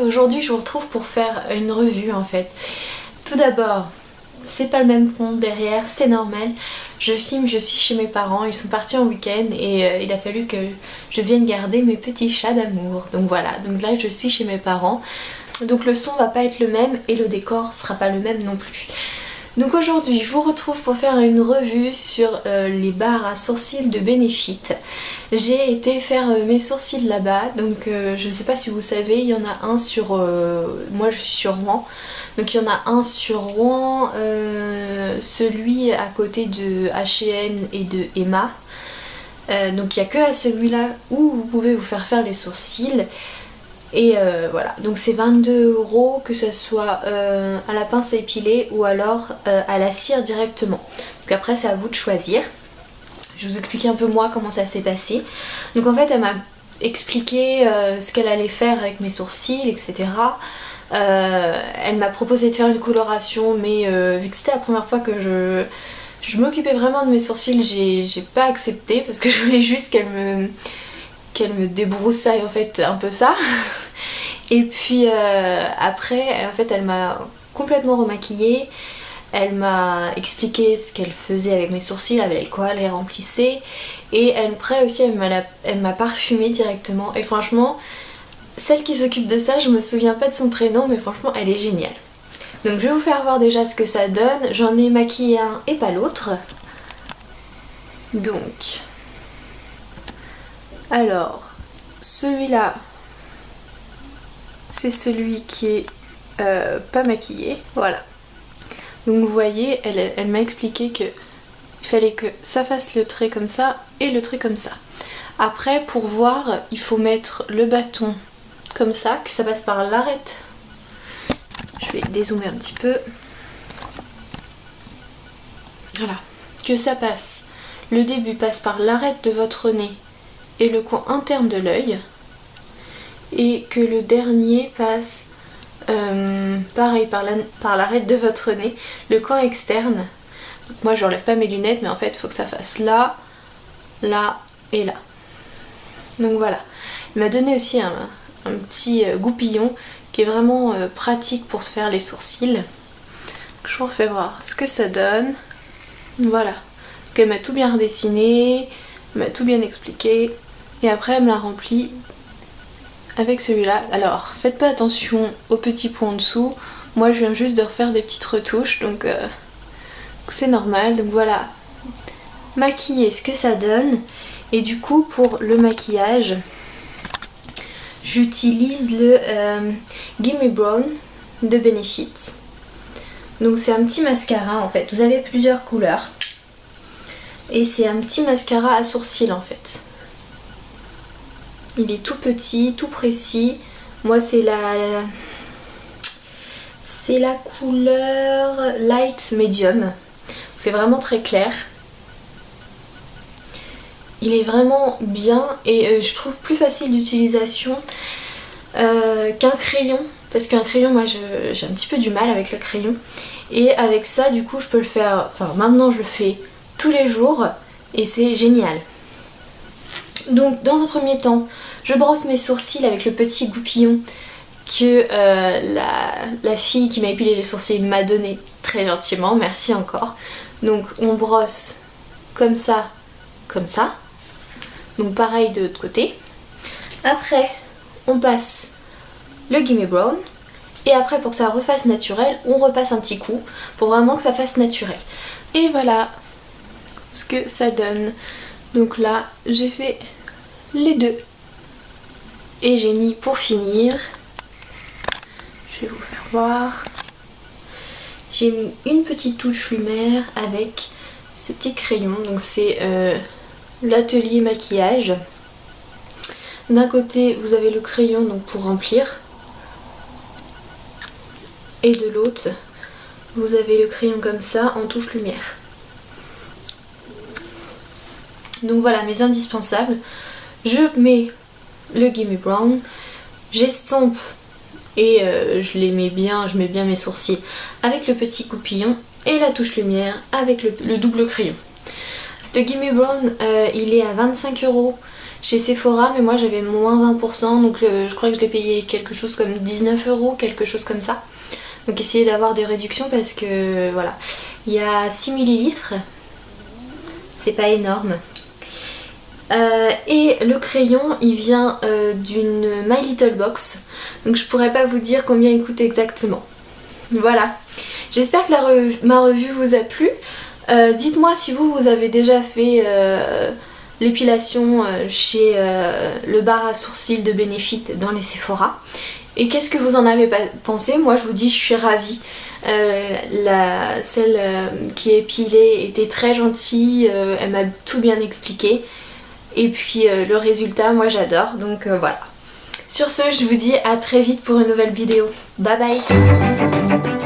Aujourd'hui je vous retrouve pour faire une revue en fait. Tout d'abord, c'est pas le même fond derrière, c'est normal. Je filme, je suis chez mes parents, ils sont partis en week-end et il a fallu que je vienne garder mes petits chats d'amour. Donc voilà, donc là je suis chez mes parents. Donc le son va pas être le même et le décor sera pas le même non plus. Donc aujourd'hui je vous retrouve pour faire une revue sur les barres à sourcils de Benefit. J'ai été faire mes sourcils là-bas, donc je sais pas si vous savez, il y en a un sur... moi je suis sur Rouen, donc il y en a un sur Rouen, celui à côté de H&M et de Emma. Donc il n'y a que à celui-là où vous pouvez vous faire les sourcils. Et voilà, donc c'est 22 €, que ce soit à la pince à épiler ou alors à la cire directement. Donc après c'est à vous de choisir. Je vais vous expliquer un peu moi comment ça s'est passé. Donc en fait elle m'a expliqué ce qu'elle allait faire avec mes sourcils, etc. Elle m'a proposé de faire une coloration, mais vu que c'était la première fois que je m'occupais vraiment de mes sourcils, j'ai pas accepté parce que je voulais juste qu'elle me débroussaille en fait un peu ça. Et puis après en fait elle m'a complètement remaquillée. Elle m'a expliqué ce qu'elle faisait avec mes sourcils, avec quoi elle les remplissait. Et après aussi elle m'a parfumée directement. Et franchement, celle qui s'occupe de ça, je me souviens pas de son prénom, mais franchement elle est géniale. Donc je vais vous faire voir déjà ce que ça donne. J'en ai maquillé un et pas l'autre. Donc... alors, celui-là, c'est celui qui est pas maquillé. Voilà. Donc vous voyez, elle m'a expliqué qu'il fallait que ça fasse le trait comme ça et le trait comme ça. Après, pour voir, il faut mettre le bâton comme ça, que ça passe par l'arête. Je vais dézoomer un petit peu. Voilà. Que ça passe. Le début passe par l'arête de votre nez et le coin interne de l'œil. Et que le dernier passe pareil par l'arête de votre nez, le coin externe. Donc moi j'enlève pas mes lunettes, mais en fait il faut que ça fasse là, là et là. Donc voilà. Elle m'a donné aussi un petit goupillon qui est vraiment pratique pour se faire les sourcils. Donc, je vous refais voir ce que ça donne. Voilà. Donc elle m'a tout bien redessiné, elle m'a tout bien expliqué. Et après elle me l'a rempli avec celui-là. Alors faites pas attention aux petits points en dessous. Moi je viens juste de refaire des petites retouches, donc c'est normal. Donc voilà, maquiller ce que ça donne. Et du coup pour le maquillage, j'utilise le Gimme Brown de Benefit. Donc c'est un petit mascara en fait. Vous avez plusieurs couleurs. Et c'est un petit mascara à sourcils en fait. Il est tout petit, tout précis. Moi c'est la couleur Light Medium. C'est vraiment très clair. Il est vraiment bien et je trouve plus facile d'utilisation qu'un crayon. Parce qu'un crayon, moi j'ai un petit peu du mal avec le crayon. Et avec ça du coup je peux le faire, enfin maintenant je le fais tous les jours et c'est génial. Donc dans un premier temps, je brosse mes sourcils avec le petit goupillon que la fille qui m'a épilé les sourcils m'a donné très gentiment, merci encore. Donc on brosse comme ça, comme ça. Donc pareil de l'autre côté. Après on passe le Gimme Brown. Et après pour que ça refasse naturel, on repasse un petit coup pour vraiment que ça fasse naturel. Et voilà ce que ça donne. Donc là j'ai fait les deux. Et j'ai mis pour finir, je vais vous faire voir, j'ai mis une petite touche lumière avec ce petit crayon. Donc c'est l'atelier maquillage. D'un côté vous avez le crayon donc pour remplir. Et de l'autre vous avez le crayon comme ça en touche lumière. Donc voilà mes indispensables. Je mets le Gimme Brown, j'estompe et je les mets bien, je mets bien mes sourcils avec le petit goupillon et la touche lumière avec le double crayon. Le Gimme Brown il est à 25 €. chez Sephora, mais moi j'avais moins 20%, donc je crois que je l'ai payé quelque chose comme 19 €, quelque chose comme ça. Donc essayez d'avoir des réductions parce que voilà, il y a 6 millilitres, c'est pas énorme. Et le crayon il vient d'une My Little Box, donc je pourrais pas vous dire combien il coûte exactement. Voilà, j'espère que ma revue vous a plu. Dites-moi si vous avez déjà fait l'épilation chez le bar à sourcils de Benefit dans les Sephora. Et qu'est-ce que vous en avez pensé? Moi je vous dis, je suis ravie. Celle qui est épilée était très gentille, elle m'a tout bien expliqué. Et puis le résultat, moi j'adore, donc voilà. Sur ce, je vous dis à très vite pour une nouvelle vidéo. Bye bye!